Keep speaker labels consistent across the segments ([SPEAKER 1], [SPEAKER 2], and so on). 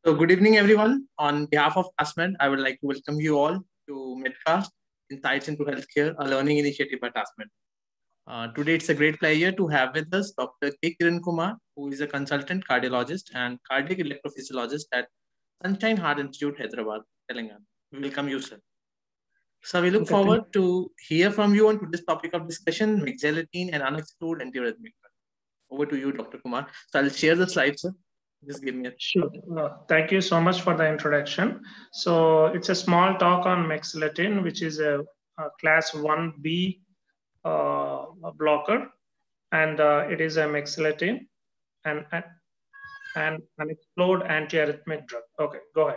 [SPEAKER 1] So, good evening, everyone. On behalf of TASMED, I would like to welcome you all to Medcast Insights into Healthcare, a learning initiative by TASMED. Today, it's a great pleasure to have with us Dr. K. Kiran Kumar, who is a consultant cardiologist and cardiac electrophysiologist at Sunshine Heart Institute, Hyderabad, Telangana. We welcome you, sir. So, we look forward to hear from you on today's topic of discussion, mexiletine and unexplored antiarrhythmic. Over to you, Dr. Kumar. So, I'll share the slides, sir. Just give me a...
[SPEAKER 2] Sure. Thank you so much for the introduction. So it's a small talk on mexiletine, which is a class 1B blocker, and it is a mexiletine and an unexplored antiarrhythmic drug. Okay, go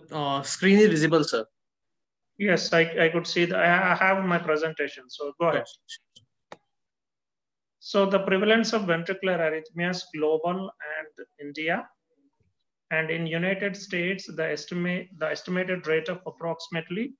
[SPEAKER 2] ahead.
[SPEAKER 1] Screen is visible, sir.
[SPEAKER 2] Yes, I could see that. I have my presentation, so go ahead. So the prevalence of ventricular arrhythmias global and India, and in United States, the estimated rate of approximately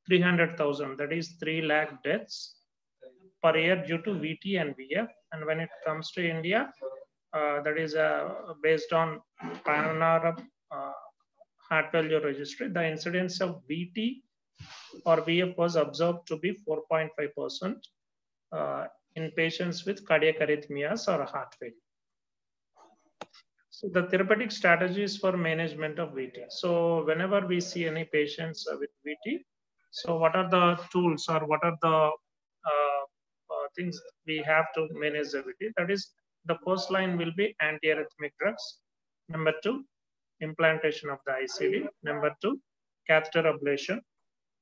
[SPEAKER 2] 300,000, that is 3 lakh deaths per year due to VT and VF. And when it comes to India, that is based on Panorama Heart Failure Registry, the incidence of VT or VF was observed to be 4.5% in patients with cardiac arrhythmias or heart failure. So the therapeutic strategies for management of VT. So whenever we see any patients with VT, so what are the tools or what are the things we have to manage the VT? That is, the first line will be antiarrhythmic drugs. Number 2, implantation of the ICD. Number 2, catheter ablation.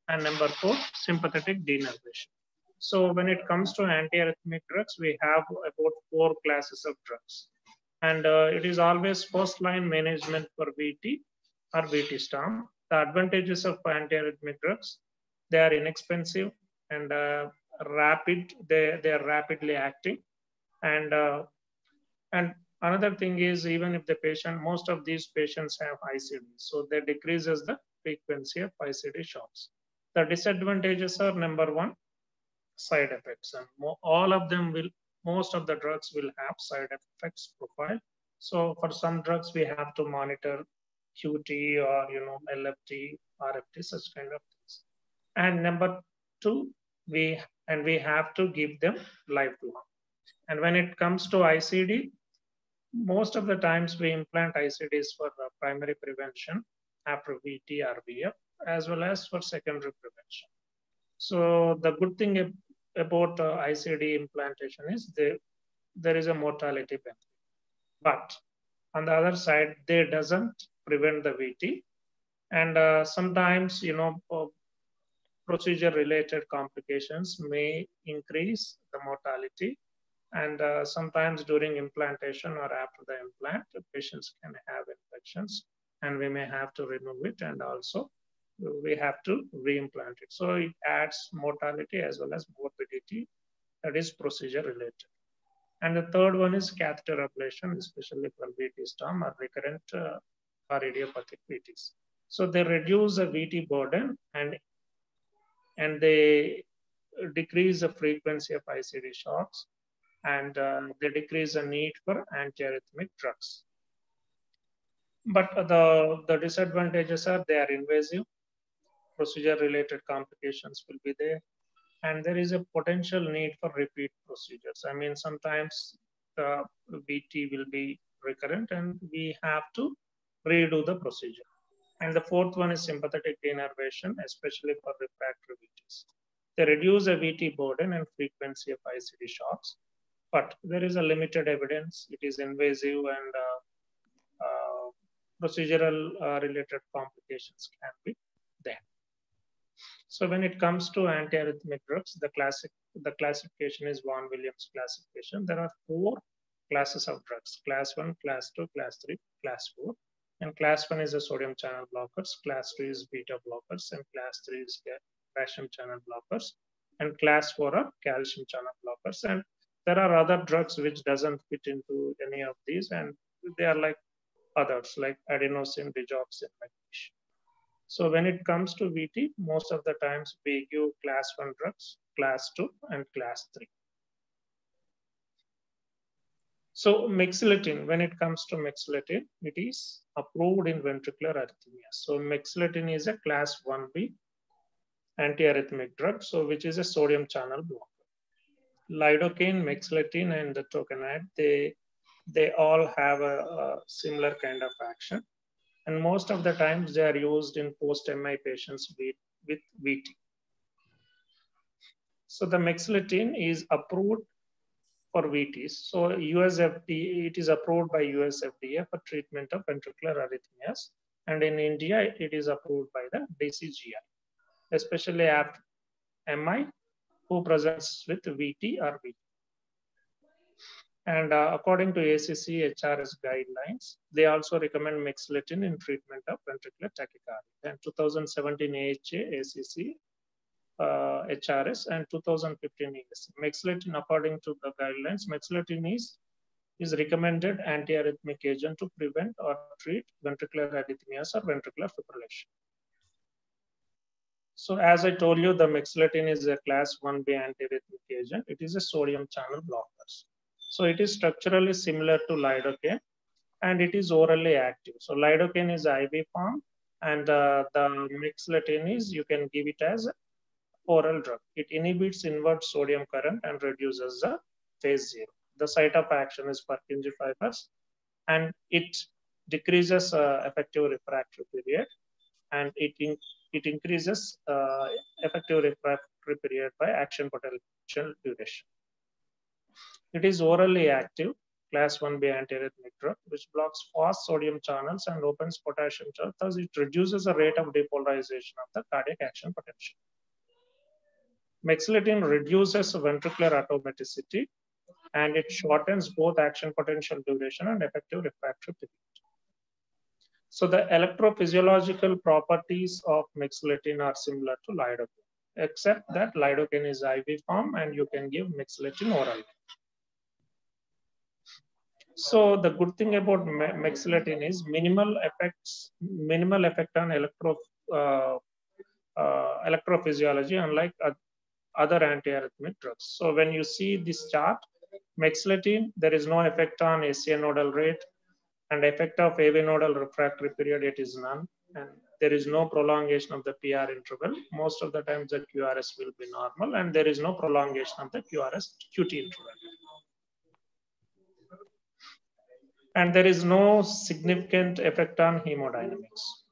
[SPEAKER 2] And number 4, sympathetic denervation. So when it comes to antiarrhythmic drugs, we have about 4 classes of drugs. And it is always first line management for VT or VT storm. The advantages of antiarrhythmic drugs, they are inexpensive and rapid. They are rapidly acting. And another thing is, even if the patient, most of these patients have ICD, so that decreases the frequency of ICD shocks. The disadvantages are, number 1, side effects, and all of them will, most of the drugs will have side effects profile. So for some drugs, we have to monitor QT or LFT, RFT, such kind of things. And number 2, we have to give them lifelong. And when it comes to ICD, most of the times we implant ICDs for primary prevention after VT or VF, as well as for secondary prevention. So the good thing about ICD implantation is there is a mortality benefit. But on the other side, they doesn't prevent the VT. And sometimes, procedure-related complications may increase the mortality. And sometimes during implantation or after the implant, the patients can have infections and we may have to remove it, and also we have to reimplant it. So it adds mortality as well as morbidity, that is procedure related. And the third one is catheter ablation, especially for VT storm or recurrent or idiopathic VTs. So they reduce the VT burden and they decrease the frequency of ICD shocks, and they decrease the need for antiarrhythmic drugs. But the disadvantages are they are invasive, procedure-related complications will be there, and there is a potential need for repeat procedures. I mean, sometimes the VT will be recurrent and we have to redo the procedure. And the fourth one is sympathetic denervation, especially for refractory VTs. They reduce the VT burden and frequency of ICD shocks, but there is a limited evidence. It is invasive, and procedural related complications can be there. So when it comes to antiarrhythmic drugs, the classification is Vaughan Williams classification. There are 4 classes of drugs: class 1, class 2, class 3, class 4. And class 1 is the sodium channel blockers, class 2 is beta blockers, and class 3 is potassium channel blockers, and class 4 are calcium channel blockers. And there are other drugs which doesn't fit into any of these, and they are like others, like adenosine, digoxin, magnesium. So when it comes to VT, most of the times we give class 1 drugs, class 2 and class 3. So mexiletine, when it comes to mexiletine, it is approved in ventricular arrhythmia. So mexiletine is a class 1B antiarrhythmic drug, so which is a sodium channel blocker. Lidocaine, mexiletine, and the toconide, they all have a similar kind of action. And most of the times they are used in post-MI patients with VT. So the mexiletine is approved for VTs. So US FDA, it is approved by US FDA for treatment of ventricular arrhythmias. And in India, it is approved by the DCGI, especially after MI who presents with VT or VT. And according to ACC HRS guidelines, they also recommend mexiletine in treatment of ventricular tachycardia. And 2017 AHA, ACC, HRS, and 2015 ACC. Mexiletine, according to the guidelines, mexiletine is recommended antiarrhythmic agent to prevent or treat ventricular arrhythmias or ventricular fibrillation. So as I told you, the mexiletine is a class 1B antiarrhythmic agent. It is a sodium channel blocker. So it is structurally similar to lidocaine and it is orally active. So lidocaine is IV form and the mexiletine is, you can give it as oral drug. It inhibits inward sodium current and reduces the phase 0. The site of action is Purkinje fibers and it decreases effective refractory period and it increases effective refractory period by action potential duration. It is orally active, class 1B antiarrhythmic drug, which blocks fast sodium channels and opens potassium channels. Thus, it reduces the rate of depolarization of the cardiac action potential. Mexiletine reduces ventricular automaticity and it shortens both action potential duration and effective refractory period. So the electrophysiological properties of mexiletine are similar to lidocaine, except that lidocaine is IV form and you can give mexiletine orally. So the good thing about mexiletine is minimal effect on electrophysiology, unlike other antiarrhythmic drugs. So when you see this chart, mexiletine, there is no effect on SCA nodal rate, and effect of AV nodal refractory period, it is none. And there is no prolongation of the PR interval. Most of the times the QRS will be normal and there is no prolongation of the QRS QT interval. And there is no significant effect on hemodynamics.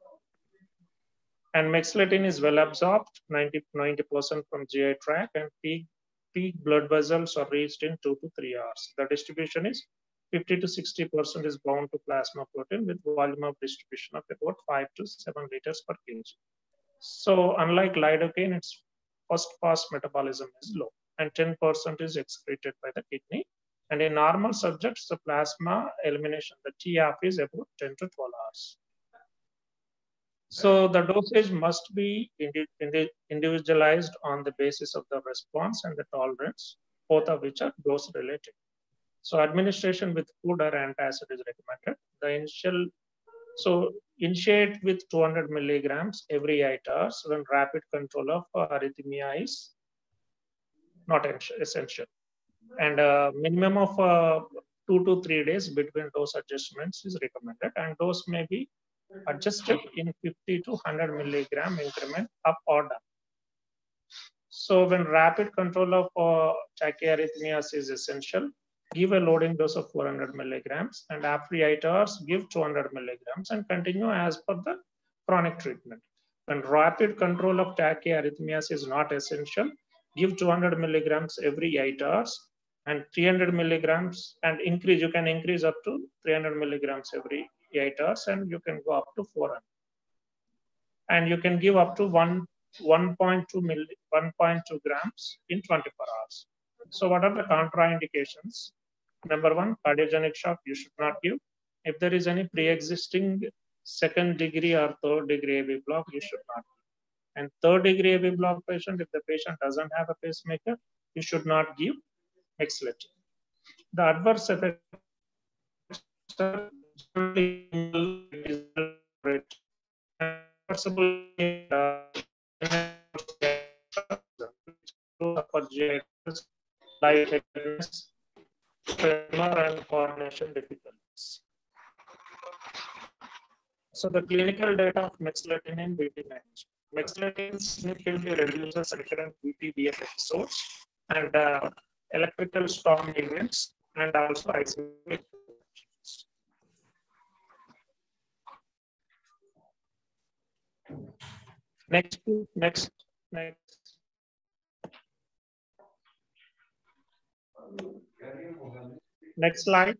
[SPEAKER 2] And mexiletine is well absorbed, 90% from GI tract, and peak blood vessels are reached in 2 to 3 hours. The distribution is 50 to 60% is bound to plasma protein with volume of distribution of about 5 to 7 liters per kg. So unlike lidocaine, its first pass metabolism is low and 10% is excreted by the kidney. And in normal subjects, the plasma elimination, the TF is about 10 to 12 hours. So the dosage must be individualized on the basis of the response and the tolerance, both of which are dose related. So administration with food or antacid is recommended. So initiate with 200 milligrams every 8 hours when rapid control of arrhythmia is not essential. And minimum of 2 to 3 days between dose adjustments is recommended, and dose may be adjusted in 50 to 100 milligram increment up or down. So when rapid control of tachyarrhythmias is essential, give a loading dose of 400 milligrams, and after 8 hours, give 200 milligrams and continue as per the chronic treatment. When rapid control of tachyarrhythmias is not essential, give 200 milligrams every 8 hours and 300 milligrams and increase. You can increase up to 300 milligrams every 8 hours and you can go up to 400. And you can give up to 1.2 grams in 24 hours. So what are the contraindications? Number 1, cardiogenic shock you should not give. If there is any pre-existing 2nd degree or 3rd degree AV block, you should not give. And 3rd degree AV block patient, if the patient doesn't have a pacemaker, you should not give mexiletine. The adverse effects are generally irreversible lightheadedness, tremor, and coordination difficulties. So the clinical data of mexiletine in VT management. Mexiletine significantly reduces recurrent VT-BF episodes and electrical storm events, and also isolate. Next. Next slide.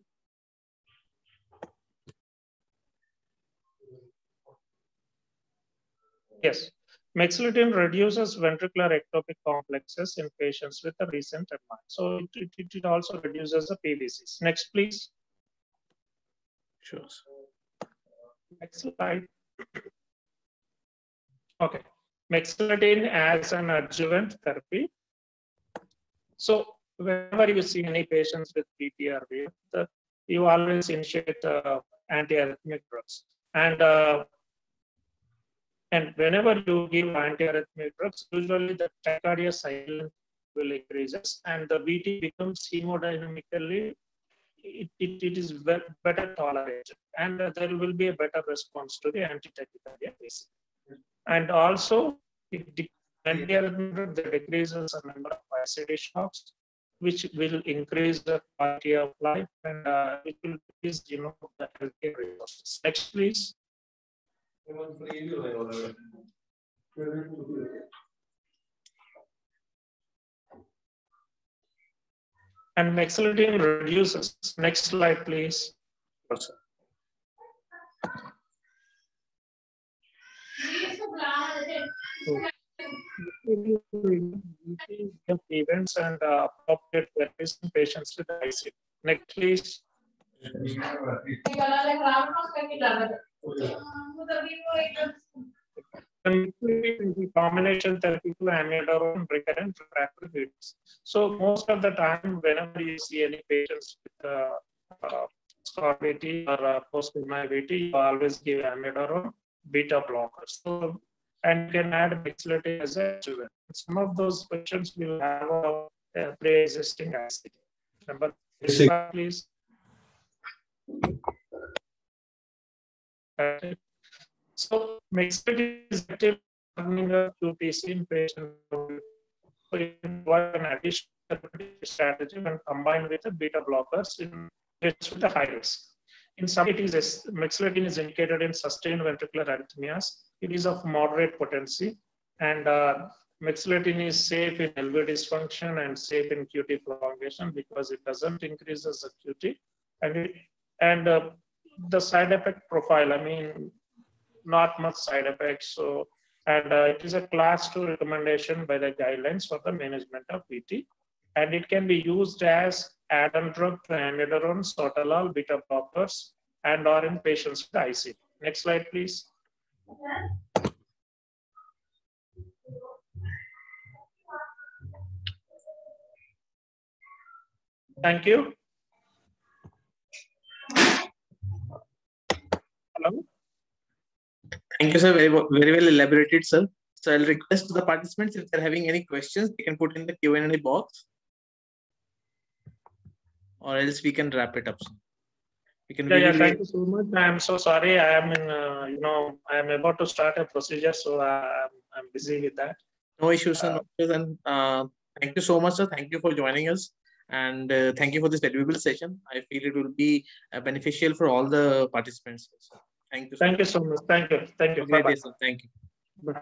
[SPEAKER 2] Yes, mexiletine reduces ventricular ectopic complexes in patients with a recent MI. So it also reduces the PVCs. Next, please.
[SPEAKER 1] Sure.
[SPEAKER 2] Next slide. Okay, mexiletine as an adjuvant therapy. So whenever you see any patients with PPRV, you always initiate antiarrhythmic drugs. And whenever you give antiarrhythmic drugs, usually the tachycardia silent will increases and the VT becomes hemodynamically, it is better tolerated, and there will be a better response to the anti-tachycardia basic. And also, antiarrhythmic drug decreases the number of ICD shocks, which will increase the quality of life, and it will increase, the healthcare resources. Next, please. And mexiletine reduces. Next slide, please. Events and appropriate therapies in patients with ICD. Next, please. The combination therapy to amiodarone recurrent refractory VTs. So most of the time, whenever you see any patients with SCOT VT or post-MI VT, you always give amiodarone beta blockers. So, and you can add mexiletine as a adjuvant. Some of those patients will have a pre-existing ICD. Number 6, please. So mexiletine is active QTC in patients. So an additional strategy when combined with the beta blockers in patients with a high risk. In some cases, mexiletine is indicated in sustained ventricular arrhythmias. It is of moderate potency, and mexiletine is safe in LV dysfunction and safe in QT prolongation because it doesn't increase the QT. And the side effect profile, I mean, not much side effects. So, and it is a class 2 recommendation by the guidelines for the management of VT. And it can be used as add-on drug to amiodarone, sotalol, beta blockers, and or in patients with ICD. Next slide, please. Thank you. Hello.
[SPEAKER 1] Thank you, sir. Very well elaborated, sir. So I'll request the participants, if they're having any questions, they can put in the Q&A box, or else we can wrap it up. We can
[SPEAKER 2] thank you so much. I'm so sorry. I am in, I am about to start a procedure, so I'm busy with that.
[SPEAKER 1] No issues, sir. And thank you so much, sir. Thank you for joining us. And thank you for this valuable session. I feel it will be beneficial for all the participants. Thank you.
[SPEAKER 2] Thank you so much. Thank you. Thank you.
[SPEAKER 1] Bye-bye. Thank you.
[SPEAKER 2] Bye.